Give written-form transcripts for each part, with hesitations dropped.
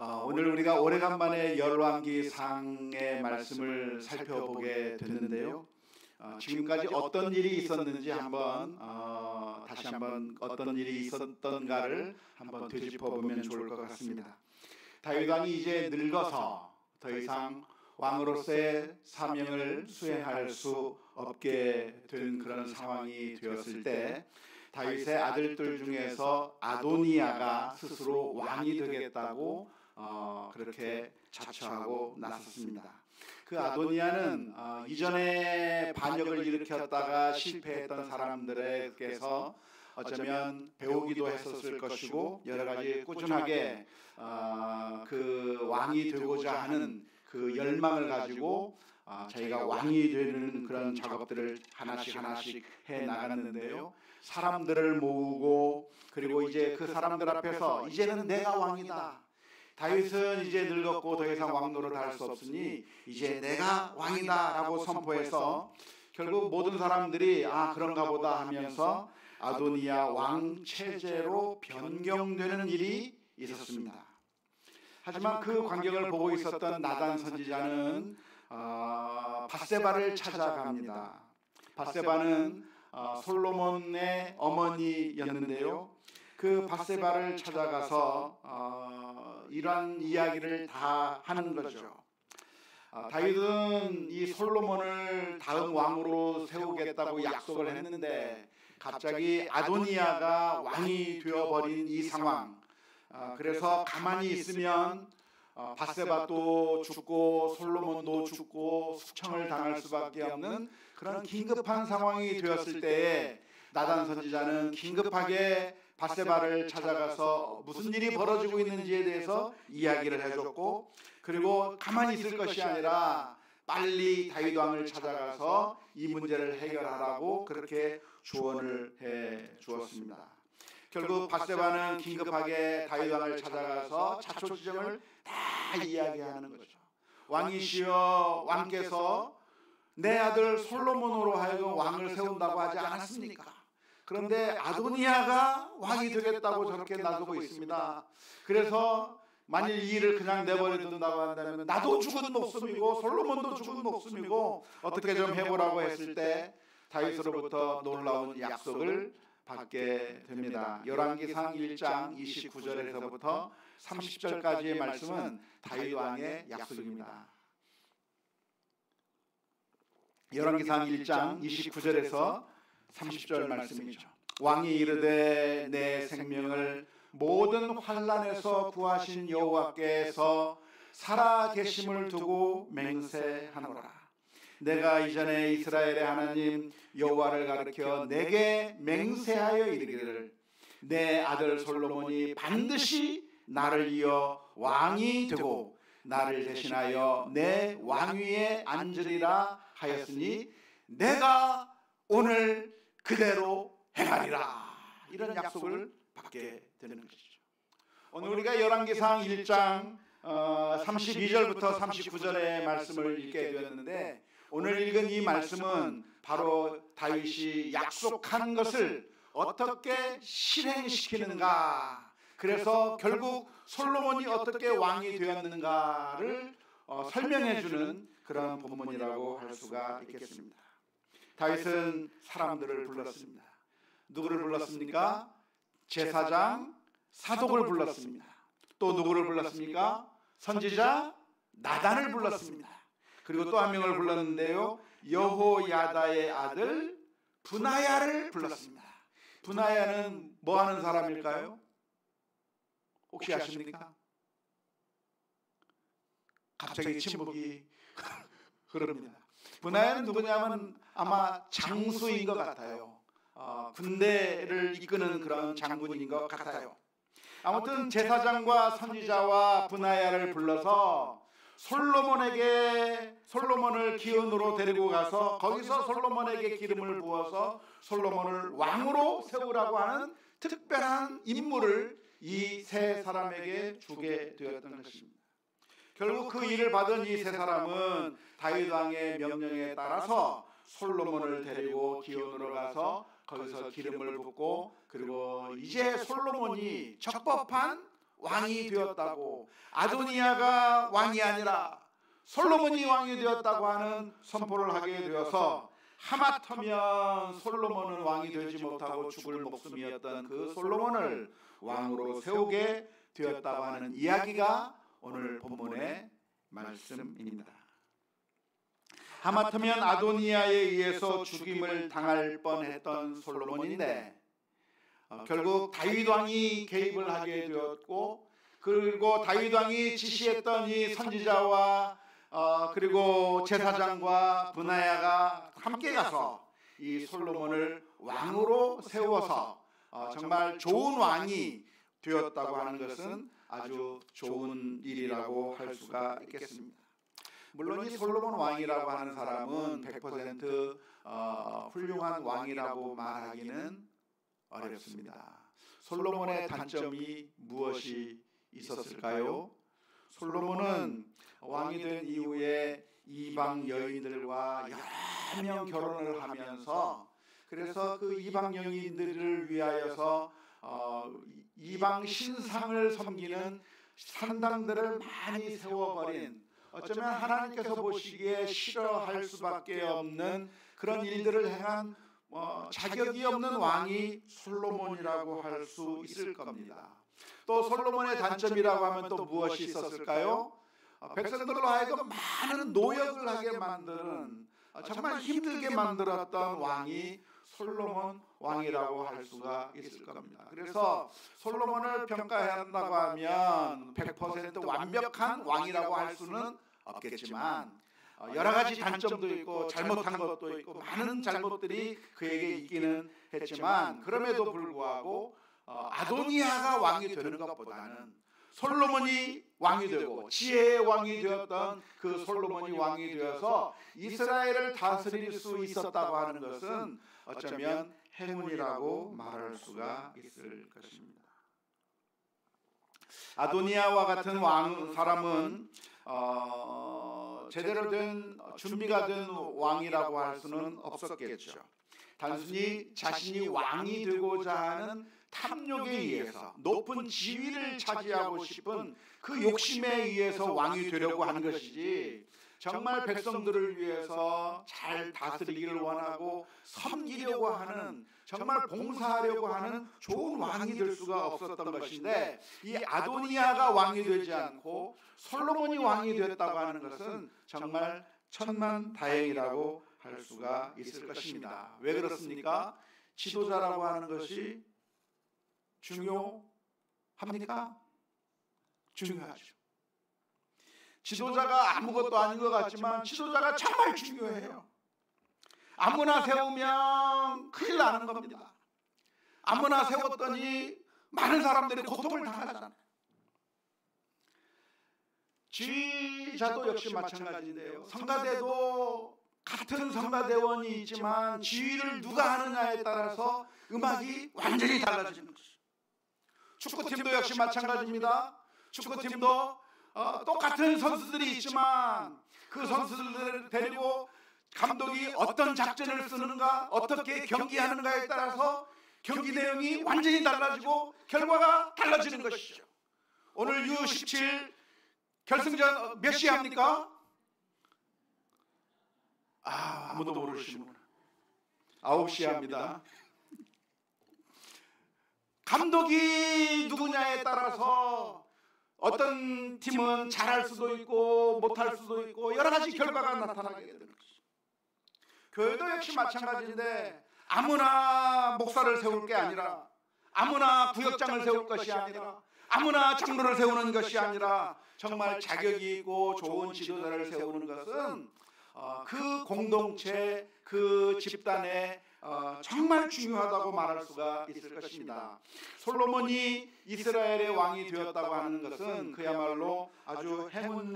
오늘 우리가 오래간만에 열왕기상의 말씀을 살펴보게 됐는데요. 지금까지 어떤 일이 있었는지 다시 한번 어떤 일이 있었던가를 한번 되짚어 보면 좋을 것 같습니다. 다윗 왕이 이제 늙어서 더 이상 왕으로서의 사명을 수행할 수 없게 된 그런 상황이 되었을 때, 다윗의 아들들 중에서 아도니아가 스스로 왕이 되겠다고 그렇게 자처하고 나섰습니다. 그 아도니아는 이전에 반역을 일으켰다가 실패했던 사람들에게서 어쩌면 배우기도 했었을 것이고, 여러 가지 꾸준하게 그 왕이 되고자 하는 그 열망을 가지고 자기가 왕이 되는 그런 작업들을 하나씩 해 나갔는데요. 사람들을 모으고, 그리고 이제 그 사람들 앞에서 이제는 내가 왕이다. 다윗은 이제 늙었고 더 이상 왕 노릇할 수 없으니 이제 내가 왕이다 라고 선포해서 결국 모든 사람들이 그런가 보다 하면서 아도니아 왕 체제로 변경되는 일이 있었습니다. 하지만 그 광경을 보고 있었던 나단 선지자는 밧세바를 찾아갑니다. 밧세바는 솔로몬의 어머니였는데요. 그 밧세바를 찾아가서 이러한 이야기를 다 하는 거죠. 다윗은 이 솔로몬을 다음 왕으로 세우겠다고 약속을 했는데 갑자기 아도니아가 왕이 되어버린 이 상황, 그래서 가만히 있으면 밧세바도 죽고 솔로몬도 죽고 숙청을 당할 수밖에 없는 그런 긴급한 상황이 되었을 때에 나단 선지자는 긴급하게 밧세바를 찾아가서 무슨 일이 벌어지고 있는지에 대해서 이야기를 해줬고, 그리고 가만히 있을 것이 아니라 빨리 다윗 왕을 찾아가서 이 문제를 해결하라고 그렇게 조언을 해 주었습니다. 결국 밧세바는 긴급하게 다윗 왕을 찾아가서 자초지정을 다 이야기하는 거죠. 왕이시여, 왕께서 내 아들 솔로몬으로 하여금 왕을 세운다고 하지 않았습니까? 그런데 아도니아가 왕이 되겠다고 저렇게 놔두고 있습니다. 그래서 만일 이 일을 그냥 내버려둔다고 한다면 나도 죽은 목숨이고 솔로몬도 죽은 목숨이고 어떻게 좀 해보라고 했을 때 다윗으로부터 놀라운 약속을 받게 됩니다. 열왕기상 1장 29절에서부터 30절까지의 말씀은 다윗 왕의 약속입니다. 열왕기상 1장 29절에서 30절 말씀이죠. 왕이 이르되 내 생명을 모든 환난에서 구하신 여호와께서 살아 계심을 두고 맹세하노라. 내가 이전에 이스라엘의 하나님 여호와를 가리켜 내게 맹세하여 이르기를 내 아들 솔로몬이 반드시 나를 이어 왕이 되고 나를 대신하여 내 왕위에 앉으리라 하였으니 내가 오늘 그대로 행하리라. 이런 약속을 받게 되는 것이죠. 오늘 우리가 열왕기상 1장 32절부터 39절의 말씀을 읽게 되었는데, 오늘 읽은 이 말씀은 바로 다윗이 약속한 것을 어떻게 실행시키는가, 그래서 결국 솔로몬이 어떻게 왕이 되었는가를 설명해 주는 그런 본문이라고 할 수가 있겠습니다. 다윗은 사람들을 불렀습니다. 누구를 불렀습니까? 제사장 사독을 불렀습니다. 또 누구를 불렀습니까? 선지자 나단을 불렀습니다. 그리고 또 한 명을 불렀는데요, 여호야다의 아들 브나야를 불렀습니다. 브나야는 뭐 하는 사람일까요? 혹시 아십니까? 갑자기 침묵이 흐릅니다. 브나야는 누구냐면 아마 장수인 것 같아요. 군대를 이끄는 그런 장군인 것 같아요. 아무튼 제사장과 선지자와 브나야를 불러서 솔로몬을 기은으로 데리고 가서 거기서 솔로몬에게 기름을 부어서 솔로몬을 왕으로 세우라고 하는 특별한 임무를 이 세 사람에게 주게 되었던 것입니다. 결국 그 일을 받은 이 세 사람은 다윗 왕의 명령에 따라서 솔로몬을 데리고 기온으로 가서 거기서 기름을 붓고, 그리고 이제 솔로몬이 적법한 왕이 되었다고, 아도니아가 왕이 아니라 솔로몬이 왕이 되었다고 하는 선포를 하게 되어서, 하마터면 솔로몬은 왕이 되지 못하고 죽을 목숨이었던 그 솔로몬을 왕으로 세우게 되었다고 하는 이야기가 오늘 본문의 말씀입니다. 하마터면 아도니아에 의해서 죽임을 당할 뻔했던 솔로몬인데 결국 다윗 왕이 개입을 하게 되었고, 그리고 다윗 왕이 지시했던 이 선지자와 그리고 제사장과 브나야가 함께 가서 이 솔로몬을 왕으로 세워서 정말 좋은 왕이 되었다고 하는 것은 아주 좋은 일이라고 할 수가 있겠습니다. 물론 이 솔로몬 왕이라고 하는 사람은 100% 훌륭한 왕이라고 말하기는 어렵습니다. 솔로몬의 단점이 무엇이 있었을까요? 솔로몬은 왕이 된 이후에 이방 여인들과 여러 명 결혼을 하면서, 그래서 그 이방 여인들을 위하여서 이방 신상을 섬기는 산당들을 많이 세워버린, 어쩌면 하나님께서 보시기에 싫어할 수밖에 없는 그런 일들을 행한 자격이 없는 왕이 솔로몬이라고 할 수 있을 겁니다. 또 솔로몬의 단점이라고 하면 또 무엇이 있었을까요? 백성들로 하여금 많은 노역을 하게 만드는, 정말 힘들게 만들었던 왕이 솔로몬 왕이라고 할 수가 있을 겁니다. 그래서 솔로몬을 평가한다고 하면 100% 완벽한 왕이라고 할 수는 없겠지만 여러 가지 단점도 있고 잘못한 것도 있고 많은 잘못들이 그에게 있기는 했지만, 그럼에도 불구하고 아도니아가 왕이 되는 것보다는 솔로몬이 왕이 되고 지혜의 왕이 되었던 그 솔로몬이 왕이 되어서 이스라엘을 다스릴 수 있었다고 하는 것은 어쩌면 행운이라고 말할 수가 있을 것입니다. 아도니아와 같은 사람은 제대로 된 준비가 된 왕이라고 할 수는 없었겠죠. 단순히 자신이 왕이 되고자 하는 탐욕에 의해서, 높은 지위를 차지하고 싶은 그 욕심에 의해서 왕이 되려고 하는 것이지, 정말 백성들을 위해서 잘 다스리기를 원하고 섬기려고 하는, 정말 봉사하려고 하는 좋은 왕이 될 수가 없었던 것인데, 이 아도니아가 왕이 되지 않고 솔로몬이 왕이 되었다고 하는 것은 정말 천만다행이라고 할 수가 있을 것입니다. 왜 그렇습니까? 지도자라고 하는 것이 중요합니까? 중요하죠. 지도자가 아무것도 아닌 것 같지만 지도자가 정말 중요해요. 아무나 세우면 큰일 나는 겁니다. 아무나 세웠더니 많은 사람들이 고통을 당하잖아요. 지휘자도 역시 마찬가지인데요. 성가대도 같은 성가대원이 있지만 지휘를 누가 하느냐에 따라서 음악이 완전히 달라지는 것이죠. 축구팀도 역시 마찬가지입니다. 축구팀도 똑같은 선수들이 있지만 그 선수들을 데리고 감독이 어떤 작전을 쓰는가, 어떻게 경기하는가에 따라서 경기 내용이 완전히 달라지고 결과가 달라지는 것이죠. 오늘 U17 결승전 몇 시에 합니까? 아무도 모르시는구나. 9시에 합니다. 감독이 누구냐에 따라서 어떤 팀은 잘할 수도 있고 못할 수도 있고 여러 가지 결과가 나타나게 되는 것이죠. 교회도 역시 마찬가지인데 아무나 목사를 세울 게 아니라, 아무나 구역장을 세울 것이 아니라, 아무나 장로를 세우는 것이 아니라 정말 자격이 있고 좋은 지도자를 세우는 것은 그 공동체, 그 집단에 정말 중요하다고 말할 수가 있을 것입니다. 솔로몬이 이스라엘의 왕이 되었다고 하는 것은 그야말로 아주 행운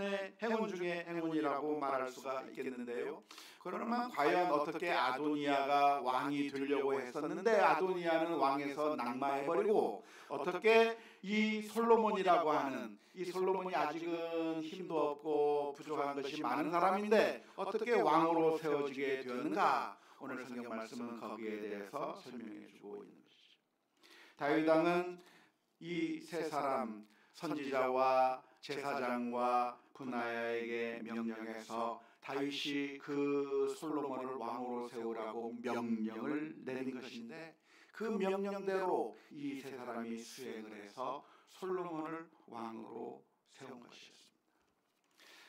중에 행운이라고 말할 수가 있겠는데요. 그러면 과연 어떻게 아도니아가 왕이 되려고 했었는데 아도니아는 왕에서 낙마해버리고, 어떻게 이 솔로몬이라고 하는, 이 솔로몬이 아직은 힘도 없고 부족한 것이 많은 사람인데 어떻게 왕으로 세워지게 되었는가? 오늘 성경 말씀은 거기에 대해서 설명해 주고 있는 것이죠. 다윗 왕은 이 세 사람, 선지자와 제사장과 분하야에게 명령해서 다윗이 그 솔로몬을 왕으로 세우라고 명령을 내린 것인데, 그 명령대로 이 세 사람이 수행을 해서 솔로몬을 왕으로 세운 것이었습니다.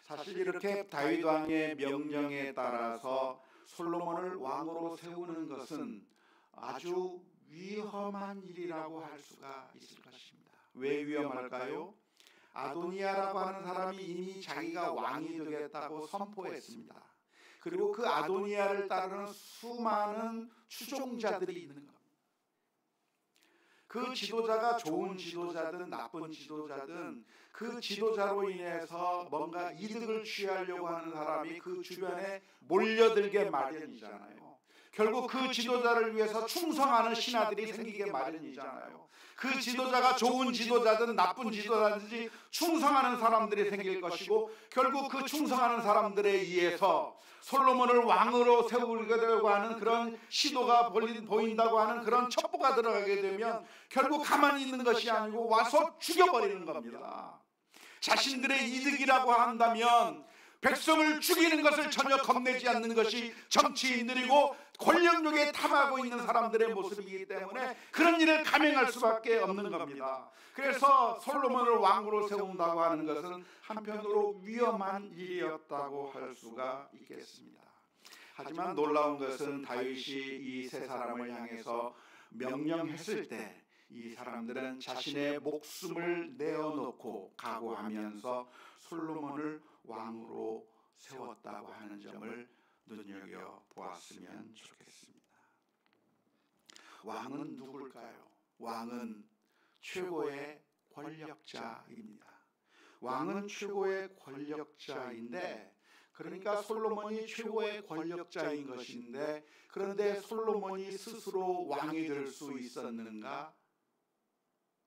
사실 이렇게 다윗 왕의 명령에 따라서 솔로몬을 왕으로 세우는 것은 아주 위험한 일이라고 할 수가 있을 것입니다. 왜 위험할까요? 아도니아라고 하는 사람이 이미 자기가 왕이 되겠다고 선포했습니다. 그리고 그 아도니아를 따르는 수많은 추종자들이 있는 겁니다. 그 지도자가 좋은 지도자든 나쁜 지도자든 그 지도자로 인해서 뭔가 이득을 취하려고 하는 사람이 그 주변에 몰려들게 마련이잖아요. 결국 그 지도자를 위해서 충성하는 신하들이 생기게 마련이잖아요. 그 지도자가 좋은 지도자든 나쁜 지도자든지 충성하는 사람들이 생길 것이고, 결국 그 충성하는 사람들에 의해서 솔로몬을 왕으로 세우려고 하는 그런 시도가 보인다고 하는 그런 첩보가 들어가게 되면 결국 가만히 있는 것이 아니고 와서 죽여버리는 겁니다. 자신들의 이득이라고 한다면 백성을 죽이는 것을 전혀 겁내지 않는 것이 정치인들이고 권력욕에 탐하고 있는 사람들의 모습이기 때문에 그런 일을 감행할 수밖에 없는 겁니다. 그래서 솔로몬을 왕으로 세운다고 하는 것은 한편으로 위험한 일이었다고 할 수가 있겠습니다. 하지만 놀라운 것은 다윗이 이 세 사람을 향해서 명령했을 때 이 사람들은 자신의 목숨을 내어놓고 각오하면서 솔로몬을 왕으로 세웠다고 하는 점을 눈여겨보았으면 좋겠습니다. 왕은 누굴까요? 왕은 최고의 권력자입니다. 왕은 최고의 권력자인데, 그러니까 솔로몬이 최고의 권력자인 것인데, 그런데 솔로몬이 스스로 왕이 될 수 있었는가?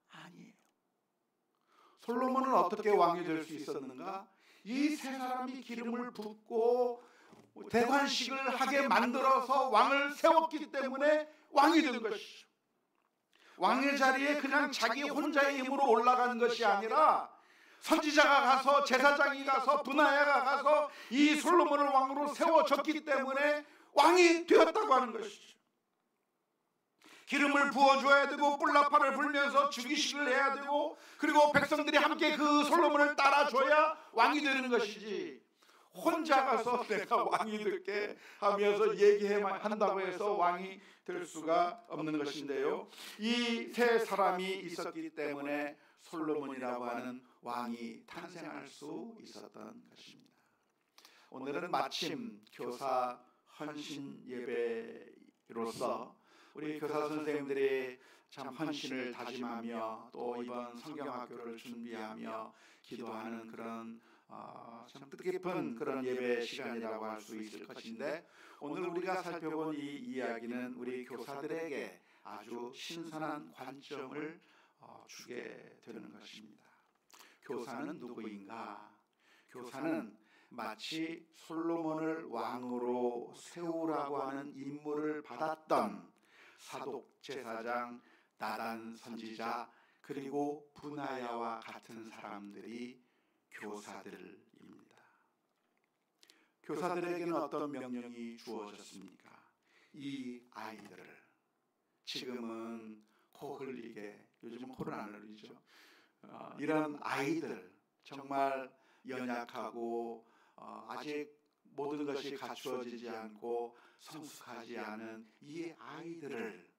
아니에요. 솔로몬은 어떻게 왕이 될 수 있었는가? 이 세 사람이 기름을 붓고 대관식을 하게 만들어서 왕을 세웠기 때문에 왕이 된 것이죠. 왕의 자리에 그냥 자기 혼자의 힘으로 올라간 것이 아니라 선지자가 가서, 제사장이 가서, 분하야가 가서 이 솔로몬을 왕으로 세워줬기 때문에 왕이 되었다고 하는 것이죠. 기름을 부어줘야 되고 뿔나팔을 불면서 주기식을 해야 되고, 그리고 백성들이 함께 그 솔로몬을 따라줘야 왕이 되는 것이지, 혼자 가서 내가 왕이 될게 하면서 얘기한다고 해서 왕이 될 수가 없는 것인데요. 이 세 사람이 있었기 때문에 솔로몬이라고 하는 왕이 탄생할 수 있었던 것입니다. 오늘은 마침 교사 헌신 예배로서 우리 교사 선생님들이 참 헌신을 다짐하며 또 이번 성경학교를 준비하며 기도하는 그런 참 뜻깊은 그런 예배 시간이라고 할 수 있을 것인데, 오늘 우리가 살펴본 이 이야기는 우리 교사들에게 아주 신선한 관점을 주게 되는 것입니다. 교사는 누구인가? 교사는 마치 솔로몬을 왕으로 세우라고 하는 임무를 받았던 사독 제사장, 나단 선지자, 그리고 분하야와 같은 사람들이 교사들입니다. 교사들에게는 어떤 명령이 주어졌습니까? 이 아이들을, 지금은 코 흘리게, 요즘은 코를 안 흘리죠. 이런 아이들, 정말 연약하고 아직 모든 것이 갖추어지지 않고 성숙하지 않은 이 아이들을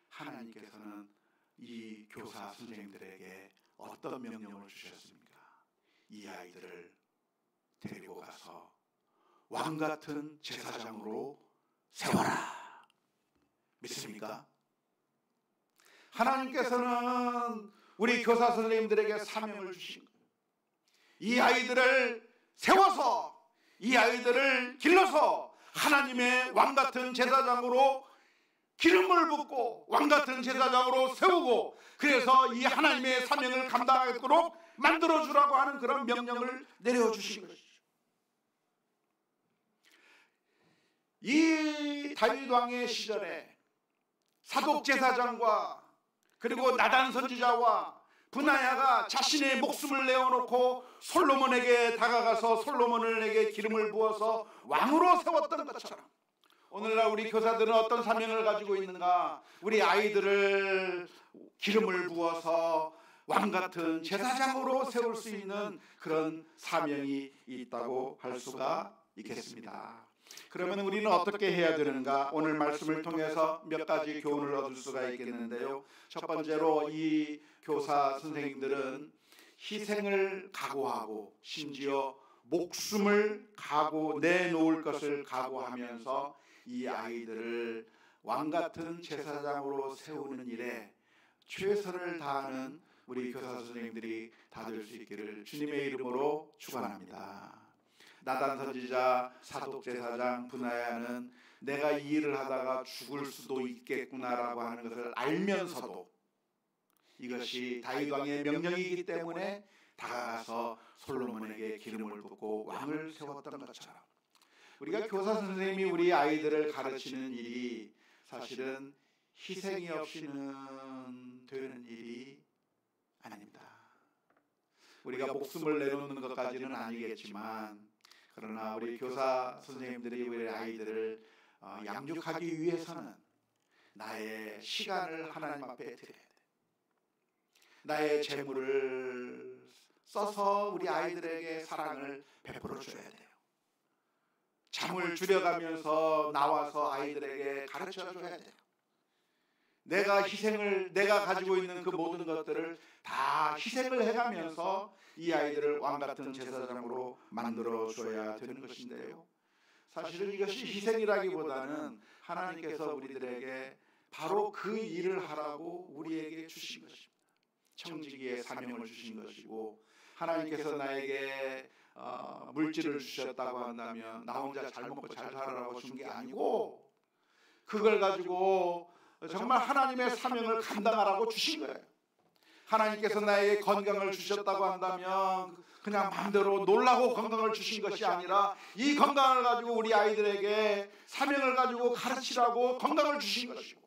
하나님께서는 이 교사 선생님들에게 어떤 명령을 주셨습니까? 이 아이들을 데리고 가서 왕 같은 제사장으로 세워라. 믿습니까? 하나님께서는 우리 교사 선생님들에게 사명을 주신 거예요. 이 아이들을 세워서, 이 아이들을 길러서 하나님의 왕 같은 제사장으로 기름을 붓고 왕 같은 제사장으로 세우고, 그래서 이 하나님의 사명을 감당하도록 만들어주라고 하는 그런 명령을 내려주신 것이죠. 이 다윗 왕의 시절에 사독 제사장과 그리고 나단 선지자와 브나야가 자신의 목숨을 내어놓고 솔로몬에게 다가가서 솔로몬에게 기름을 부어서 왕으로 세웠던 것처럼 오늘날 우리 교사들은 어떤 사명을 가지고 있는가? 우리 아이들을 기름을 부어서 왕같은 제사장으로 세울 수 있는 그런 사명이 있다고 할 수가 있겠습니다. 그러면 우리는 어떻게 해야 되는가? 오늘 말씀을 통해서 몇 가지 교훈을 얻을 수가 있겠는데요. 첫 번째로 이 교사 선생님들은 희생을 각오하고 심지어 목숨을 내놓을 것을 각오하면서 이 아이들을 왕같은 제사장으로 세우는 일에 최선을 다하는 우리 교사 선생님들이 다 될 수 있기를 주님의 이름으로 축원합니다. 나단 선지자, 사독 제사장 브나야는 내가 이 일을 하다가 죽을 수도 있겠구나라고 하는 것을 알면서도 이것이 다윗 왕의 명령이기 때문에 다가가서 솔로몬에게 기름을 붓고 왕을 세웠던 것처럼 우리가 교사 선생님이 우리 아이들을 가르치는 일이 사실은 희생이 없이는 되는 일이 아닙니다. 우리가 목숨을 내놓는 것까지는 아니겠지만 그러나 우리 교사 선생님들이 우리 아이들을 양육하기 위해서는 나의 시간을 하나님 앞에 드려야 돼. 나의 재물을 써서 우리 아이들에게 사랑을 베풀어 줘야 돼요. 잠을 줄여가면서 나와서 아이들에게 가르쳐 줘야 돼요. 내가 가지고 있는 그 모든 것들을 다 희생을 해가면서 이 아이들을 왕같은 제사장으로 만들어 줘야 되는 것인데요. 사실은 이것이 희생이라기보다는 하나님께서 우리들에게 바로 그 일을 하라고 우리에게 주신 것입니다. 청지기의 사명을 주신 것이고 하나님께서 나에게 물질을 주셨다고 한다면 나 혼자 잘 먹고 잘 살아라고 준 게 아니고 그걸 가지고 정말 하나님의 사명을 감당하라고 주신 거예요. 하나님께서 나에게 건강을 주셨다고 한다면 그냥 마음대로 놀라고 건강을 주신 것이 아니라 이 건강을 가지고 우리 아이들에게 사명을 가지고 가르치라고 건강을 주신 것이고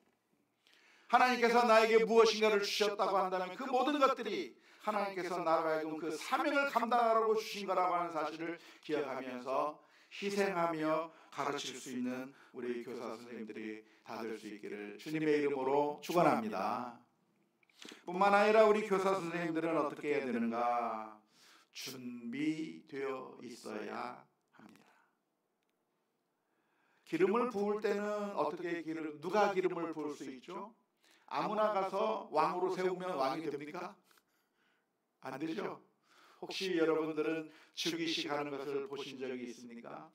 하나님께서 나에게 무엇인가를 주셨다고 한다면 그 모든 것들이 하나님께서 나로 하여금 그 사명을 감당하라고 주신 거라고 하는 사실을 기억하면서 희생하며 가르칠 수 있는 우리 교사 선생님들이 다 될 수 있기를 주님의 이름으로 축원합니다. 뿐만 아니라 우리 교사 선생님들은 어떻게 해야 되는가? 준비되어 있어야 합니다. 기름을 부을 때는 누가 기름을 부을 수 있죠? 아무나 가서 왕으로 세우면 왕이 됩니까? 안 되죠? 혹시 여러분들은 즉위식 하는 것을 보신 적이 있습니까?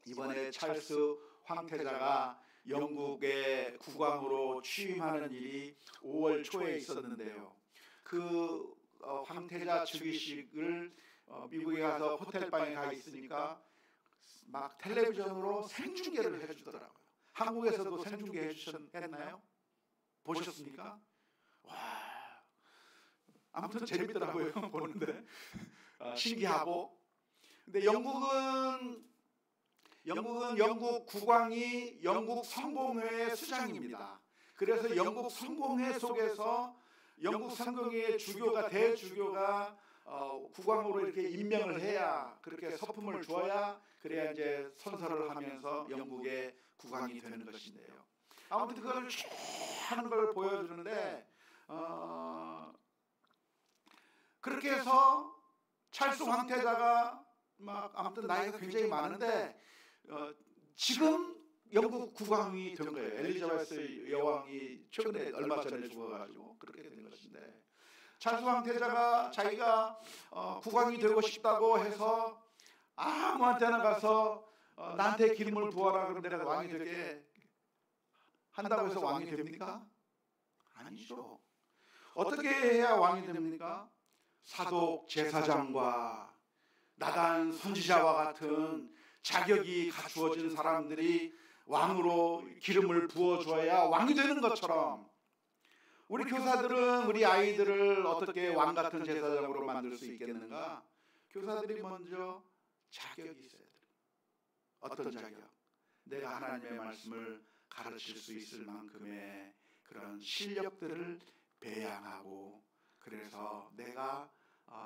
이번에 찰스 황태자가 영국의 국왕으로 취임하는 일이 5월 초에 있었는데요. 그 황태자 즉위식을 미국에 가서 호텔방에 가 있으니까 막 텔레비전으로 생중계를 해주더라고요. 한국에서도 생중계 해주셨나요? 보셨습니까? 와, 아무튼 재밌더라고요. 보는데 신기하고. 근데 영국은 영국 국왕이 영국 성공회의 수장입니다. 그래서 영국 성공회 속에서 영국 성공회의 대주교가 국왕으로 이렇게 임명을 해야 그렇게 서품을 주어야 그래야 이제 선서를 하면서 영국의 국왕이 되는 것인데요. 아무튼 그걸 쭉 하는 걸 보여주는데 그렇게 해서 찰스 황태자가 막 아무튼 나이가 굉장히 많은데 지금 영국 국왕이 된 거예요. 엘리자베스 여왕이 최근에 얼마 전에 죽어가지고 그렇게 된 것인데 찰스 황태자가 자기가 국왕이 되고 싶다고 해서 아무한테나 가서 나한테 기름을 부어라 그럼 내가 왕이 되게 한다고 해서 왕이 됩니까? 아니죠. 어떻게 해야 왕이 됩니까? 사독 제사장과 나단 선지자와 같은 자격이 갖추어진 사람들이 왕으로 기름을 부어줘야 왕이 되는 것처럼 우리 교사들은 우리 아이들을 어떻게 왕같은 제사장으로 만들 수 있겠는가? 교사들이 먼저 자격이 있어야 돼요. 어떤 자격? 내가 하나님의 말씀을 가르칠 수 있을 만큼의 그런 실력들을 배양하고, 그래서 내가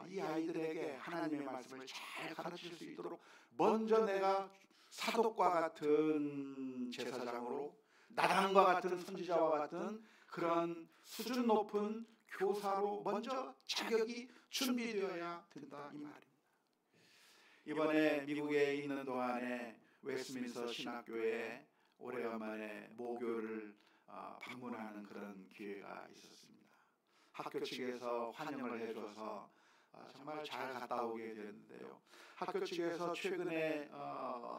이 아이들에게 하나님의 말씀을 잘 가르칠 수 있도록 먼저 내가 사독과 같은 제사장으로, 나단과 같은 선지자와 같은 그런 수준 높은 교사로 먼저 자격이 준비되어야 된다, 이 말입니다. 이번에 미국에 있는 동안에 웨스트민스터 신학교에 오래간만에 모교를 방문하는 그런 기회가 있었습니다. 학교 측에서 환영을 해줘서 정말 잘 갔다 오게 되었는데요. 학교 측에서 최근에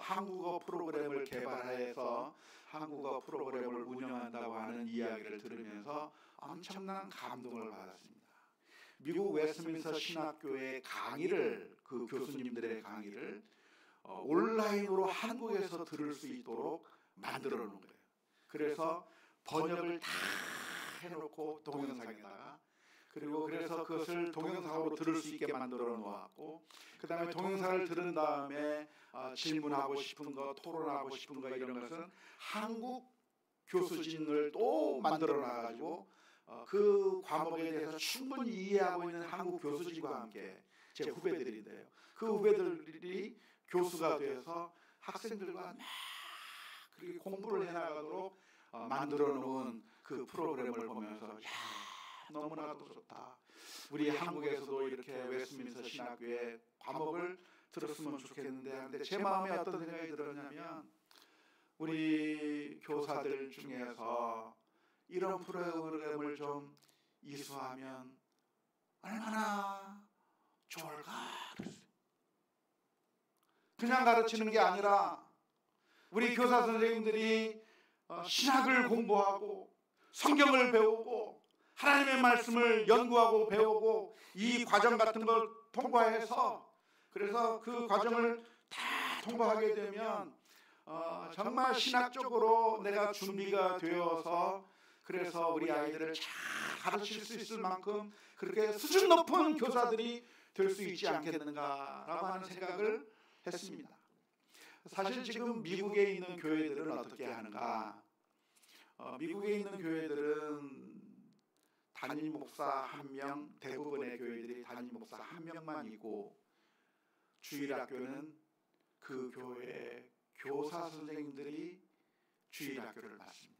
한국어 프로그램을 개발해서 한국어 프로그램을 운영한다고 하는 이야기를 들으면서 엄청난 감동을 받았습니다. 미국 웨스트민스터 신학교의 강의를, 그 교수님들의 강의를 온라인으로 한국에서 들을 수 있도록 만들어 놓은 거예요. 그래서 번역을 다 해놓고 동영상에다가, 그리고 그래서 그것을 동영상으로 들을 수 있게 만들어 놓았고, 그 다음에 동영상을 들은 다음에 질문하고 싶은 거, 토론하고 싶은 거, 이런 것은 한국 교수진을 또 만들어 놔가지고 그 과목에 대해서 충분히 이해하고 있는 한국 교수진과 함께, 제 후배들인데요, 그 후배들이 교수가 되어서 학생들과 막 그렇게 공부를 해나가도록 만들어 놓은 그 프로그램을 보면서 너무나도 좋다. 우리 한국에서도 이렇게 웨스트민스터 신학교의 과목을 들었으면 좋겠는데 하는데, 제 마음에 어떤 생각이 들었냐면, 우리 교사들 중에서 이런 프로그램을 좀 이수하면 얼마나 좋을까 그랬어요. 그냥 가르치는 게 아니라 우리 교사 선생님들이 신학을 공부하고 성경을 배우고 하나님의 말씀을 연구하고 배우고 이 과정 같은 걸 통과해서, 그래서 그 과정을 다 통과하게 되면 정말 신학적으로 내가 준비가 되어서, 그래서 우리 아이들을 잘 가르칠 수 있을 만큼 그렇게 수준 높은 교사들이 될 수 있지 않겠는가라고 하는 생각을 했습니다. 사실 지금 미국에 있는 교회들은 어떻게 하는가? 미국에 있는 교회들은 담임 목사 1명, 대부분의 교회들이 담임 목사 1명만 있고, 주일학교는 그 교회의 교사 선생님들이 주일학교를 맡습니다.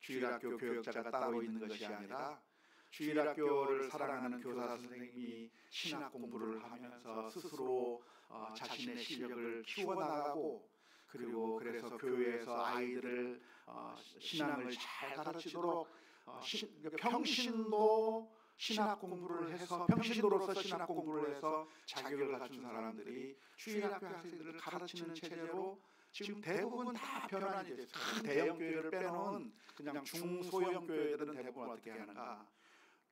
주일학교 교역자가 따로 있는 것이 아니라 주일학교를 사랑하는 교사 선생님이 신학 공부를 하면서 스스로 자신의 실력을 키워나가고, 그리고 그래서 교회에서 아이들을 신앙을 잘 가르치도록 평신도 신학 공부를 해서, 평신도로서 신학 공부를 해서 자격을 갖춘 사람들이 주일학교 학생들을 가르치는 체제로 지금 대부분 다 변환이 됐어요. 큰 대형 교회를 빼놓은 그냥 중소형 교회들은 대부분 어떻게 하는가?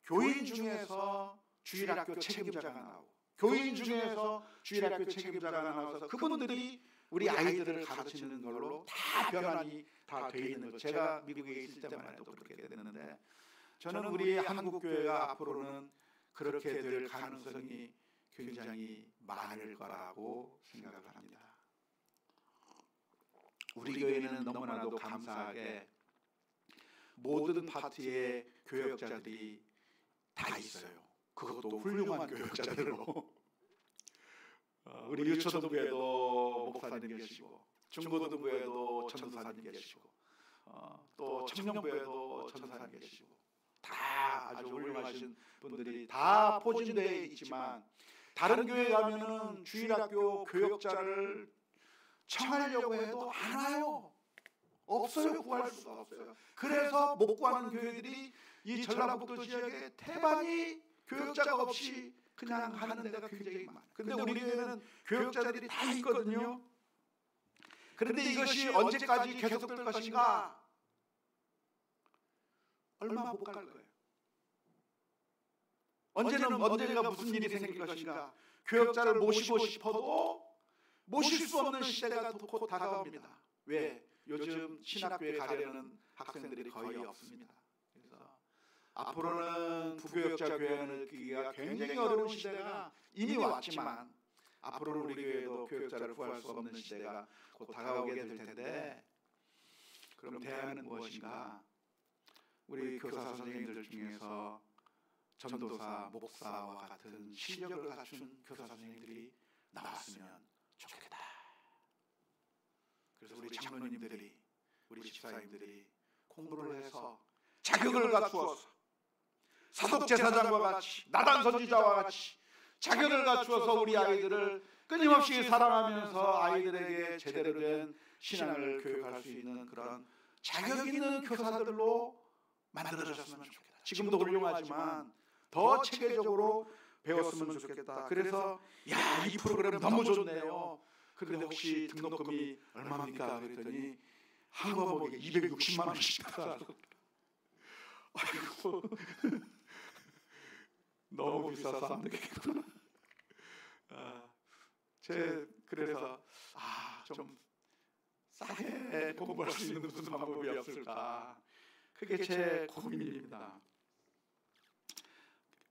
교인 중에서 주일학교 책임자가 나오고, 교인 중에서 주일학교 책임자가 나와서 그분들이 우리 아이들을 가르치는 걸로 다 변환이 다 돼 있는 거. 제가 미국에 있을 때만 해도 그렇게 됐는데, 저는 우리 한국 교회가 앞으로는 그렇게 될 가능성이 굉장히 많을 거라고 생각을 합니다. 우리 교회는 너무나도 감사하게 모든 파트의 교역자들이 다 있어요. 그것도 훌륭한 교역자들로. 우리 유초등부에도 목사님 계시고, 중고등부에도 전도사님 계시고, 또 청년부에도 전도사님 계시고, 다 아주 훌륭하신 분들이 다 포진되어 있지만, 다른 교회 가면은 주일학교 교역자를 청하려고 해도 안 와요. 없어요. 구할 수가 없어요. 그래서 못 구하는 교회들이 이 전라북도 지역에 태반이 교역자가 없이 그냥 하는 데가 굉장히 많아요. 근데 우리 교회는 교역자들이 다 있거든요. 그런데 이것이 언제까지 계속될 것인가? 얼마 못 갈 거예요. 언젠가 무슨 일이 생길 것인가? 교역자를 모시고 싶어도 모실 수 없는 시대가 곧 다가옵니다. 왜? 요즘 신학교에 가려는 학생들이 거의 없습니다. 그래서 앞으로는 부교역자 교회를 얻기가 굉장히 어려운 시대가 이미 왔지만, 앞으로는 우리 교회도 교역자를 구할 수 없는 시대가 곧 다가오게 될 텐데, 그럼 대안은 무엇인가? 우리 교사 선생님들 중에서 전도사, 목사와 같은 실력을 갖춘 교사 선생님들이 나왔으면 좋겠다. 그래서 우리 장로님들이, 우리 집사님들이 공부를 해서 자격을 갖추어서 사독제사장과 같이, 나단 선지자와 같이 자격을 갖추어서 우리 아이들을 끊임없이 사랑하면서 아이들에게 제대로 된 신앙을 교육할 수 있는 그런 자격 있는 교사들로 만들어졌으면 좋겠다. 지금도 훌륭하지만 더 체계적으로 배웠으면 좋겠다. 그래서 야, 이 프로그램 너무 좋네요. 그런데 혹시 등록금이 얼마입니까? 그랬더니 한 과목에 260만 원씩 받아서 아이고 너무 비싸서 안 되겠구나. 그래서 좀 싸게 공부할 수 있는 무슨 방법이 없을까? 그게 제 고민입니다.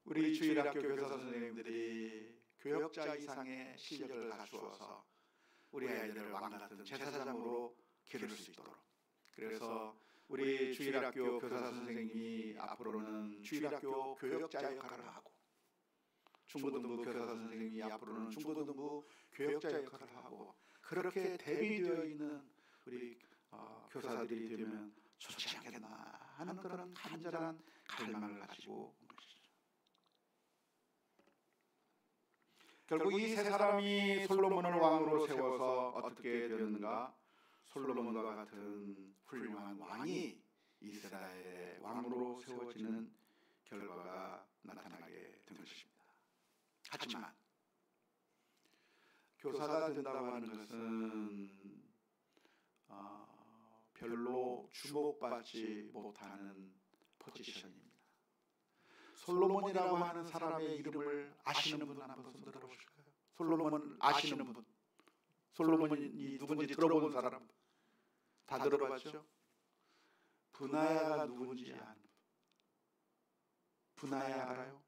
우리 주일학교 교사 선생님들이 교역자 이상의 실력을 갖추어서 우리 아이들을 왕같은 제사장으로 기를 수 있도록, 그래서 우리 주일학교 교사 선생님이 앞으로는 주일학교 교역자 역할을 하고, 중고등부 교사 선생님이 앞으로는 중고등부 교역자 역할을 하고, 그렇게 대비되어 있는 우리 교사들이 되면 좋지 않겠나 하는 그런 간절한 갈망을 가지고 온 것이죠. 결국 이 세 사람이 솔로몬을 왕으로 세워서 어떻게 되었는가? 솔로몬과 같은 훌륭한 왕이 이스라엘의 왕으로 세워지는 결과가 나타나게 된 것입니다. 하지만 교사가 된다고 하는 것은 별로 주목받지 못하는 포지션입니다. 솔로몬이라고 하는 사람의 이름을 아시는 분 한번 손 들어보실까요? 솔로몬 아시는 분, 솔로몬이 누군지 들어본 사람 다 들어봤죠? 브나야가 누군지 아는 분. 브나야 알아요?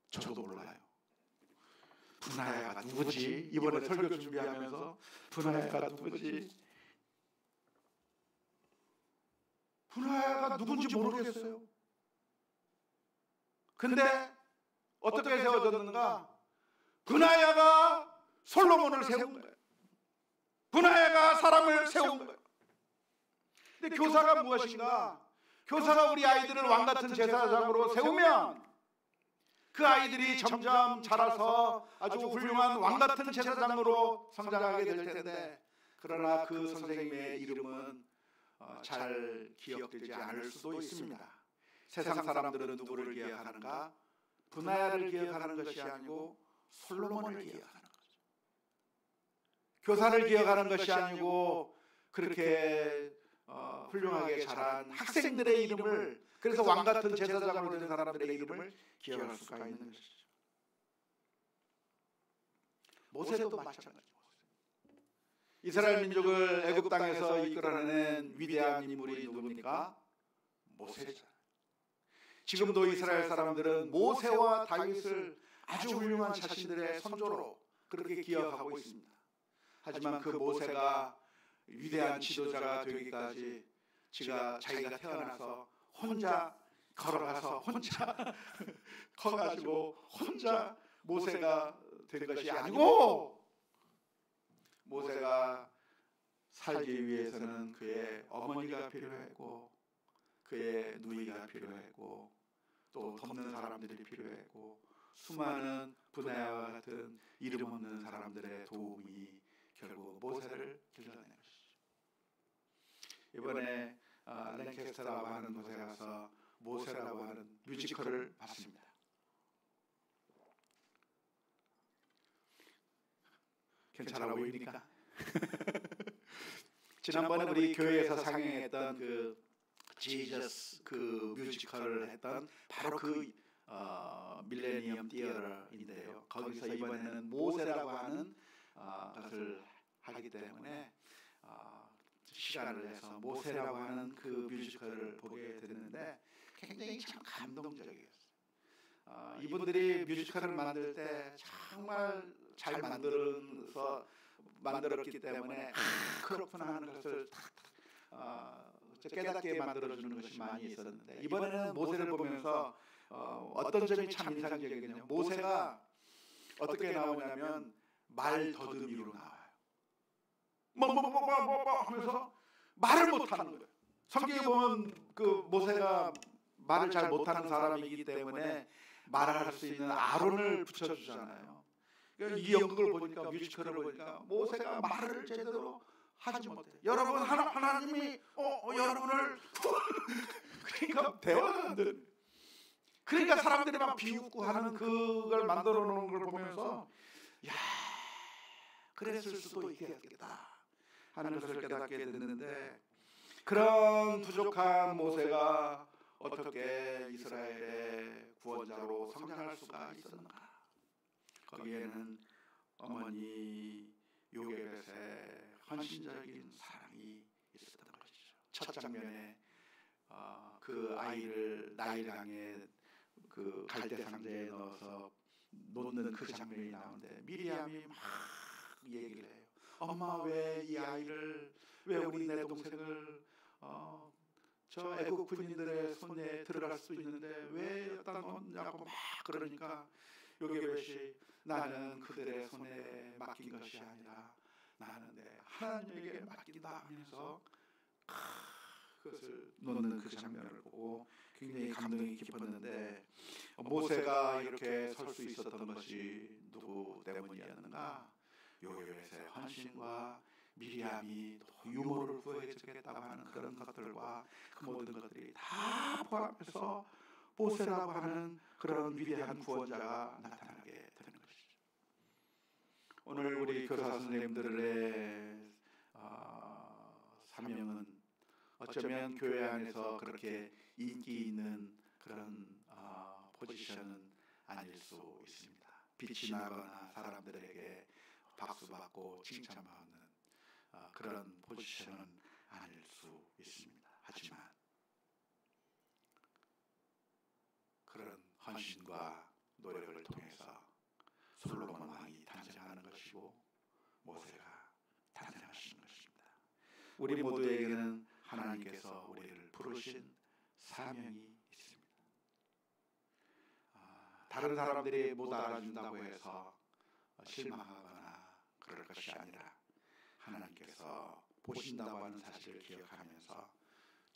저도 몰라요. 브나야가 누구지? 이번에 설교 준비하면서 브나야가 누구지? 브나야가 누군지 모르겠어요. 근데 어떻게 세워졌는가? 브나야가 솔로몬을 세운 거예요. 브나야가 사람을 세운 거예요. 근데 교사가 무엇인가? 교사가 우리 아이들을 왕같은 제사장으로 세우면 그 아이들이 점점 자라서 아주 훌륭한 왕같은 제사장으로 성장하게 될 텐데, 그러나 그 선생님의 이름은 잘 기억되지 않을 수도 있습니다. 세상 사람들은 누구를 기억하는가? 브나야를 기억하는 것이 아니고 솔로몬을 기억하는 거죠. 교사를 기억하는 것이 아니고 그렇게 훌륭하게 자란 학생들의 이름을, 그래서 왕같은 제사장으로 된 사람들의 이름을 기억할 수가 있는 것이죠. 모세도 마찬가지죠. 이스라엘 민족을 애굽 땅에서 이끌어낸 위대한 인물이 누굽니까? 모세잖아요. 지금도 이스라엘 사람들은 모세와 다윗을 아주 훌륭한 자신들의 선조로 그렇게 기억하고 있습니다. 하지만 그 모세가 위대한 지도자가 되기까지 자기가 태어나서 혼자 걸어가서 혼자 커가지고 혼자 모세가 된 것이 아니고, 모세가 살기 위해서는 그의 어머니가 필요했고, 그의 누이가 필요했고, 또 돕는 사람들이 필요했고, 수많은 브나야와 같은 이름 없는 사람들의 도움이 결국 모세를 길러낸 것이죠. 이번에 랭캐스터라고 하는 곳에 가서 모세라고 하는 뮤지컬을 봤습니다. 괜찮아 보입니까? 지난번에 우리 교회에서 상영했던 그 지저스 그 뮤지컬을 했던 바로 그 밀레니엄 티어터인데요. 거기서 이번에는 모세라고 하는 것을 하기 때문에 시간을 내서 모세라고 하는 그 뮤지컬을 보게 됐는데 굉장히 참 감동적이었어요. 이분들이 뮤지컬을 만들 때 정말 잘 만들었기 때문에 그렇구나 하는 것을 깨닫게 만들어주는 것이 많이 있었는데, 이번에는 모세를 보면서 어떤 점이 참 인상적이냐면, 모세가 어떻게 나오냐면 말 더듬이로 나와요. 뭐 하면서 말을 못하는 거예요. 성경에 보면 그 모세가 말을 잘 못하는 사람이기 때문에 말을 할 수 있는 아론을 붙여주잖아요. 그러니까 이 연극을 보니까, 뮤지컬을 보니까 모세가 말을 제대로 하지 못해요. 여러분, 하나님이 여러분을 그러니까 대화가 안 되는, 그러니까 사람들이 막 비웃고 하는 그걸 만들어 놓은 걸 보면서, 야, 그랬을 수도 있겠다 하는 것을 깨닫게 됐는데, 그런 부족한 모세가 어떻게 이스라엘의 구원자로 성장할 수가 있었는가? 거기에는 어머니 요게벳의 헌신적인 사랑이 있었던 것이죠. 첫 장면에 그 아이를 나일강에 그 갈대 상자에 넣어서 놓는 그 장면이 나오는데, 미리암이 막 얘기를 해요. 엄마, 왜 이 아이를, 왜 우리 내 동생을 저 애국 군인들의 손에 들어갈 수 있는데 왜 여기다 놓냐고 막 그러니까, 요게벳이 나는 그들의 손에 맡긴 것이 아니라 나는 내 하나님에게 맡긴다 하면서 그것을 놓는 그 장면을 보고 굉장히 감동이 깊었는데, 모세가 이렇게 설 수 있었던 것이 누구 때문이었는가? 요게벳의 헌신과 미리암이 또 유모를 구해주겠다고 하는 그런 것들과 그 모든 것들이 다 포함해서 모세라고 하는 그런 위대한 구원자가 나타나게 되는 것이죠. 오늘 우리 교사 선생님들의 사명은 어쩌면 교회 안에서 그렇게 인기 있는 그런 포지션은 아닐 수 있습니다. 빛이 나거나 사람들에게 박수받고 칭찬받는 그런 포지션은 아닐 수 있습니다. 하지만 그런 헌신과 노력을 통해서 솔로몬 왕이 탄생하는 것이고 모세가 탄생하신 것입니다. 우리 모두에게는 하나님께서 우리를 부르신 사명이 있습니다. 다른 사람들이 못 알아준다고 해서 실망하거나 그럴 것이 아니라, 하나님께서 보신다고 하는 사실을 기억하면서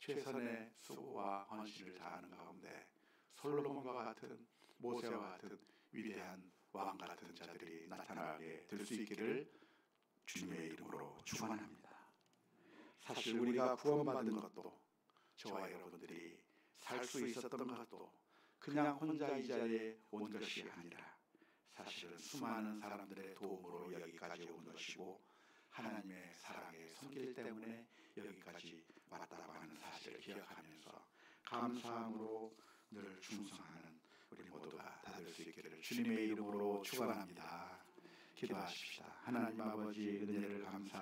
최선의 수고와 헌신을 다하는 가운데 솔로몬과 같은, 모세와 같은 위대한 왕 같은 자들이 나타나게 될 수 있기를 주님의 이름으로 축원합니다. 사실 우리가 구원받은 것도, 저와 여러분들이 살 수 있었던 것도 그냥 혼자 이 자리에 온 것이 아니라 사실은 수많은 사람들의 도움으로 여기까지 온 것이고, 하나님의 사랑의 손길 때문에 여기까지 왔다고 하는 사실을 기억하면서 감사함으로 늘 충성하는 우리 모두가 다 될 수 있기를 주님의 이름으로 축원합니다. 기도하십시다. 하나님 아버지, 은혜를 감사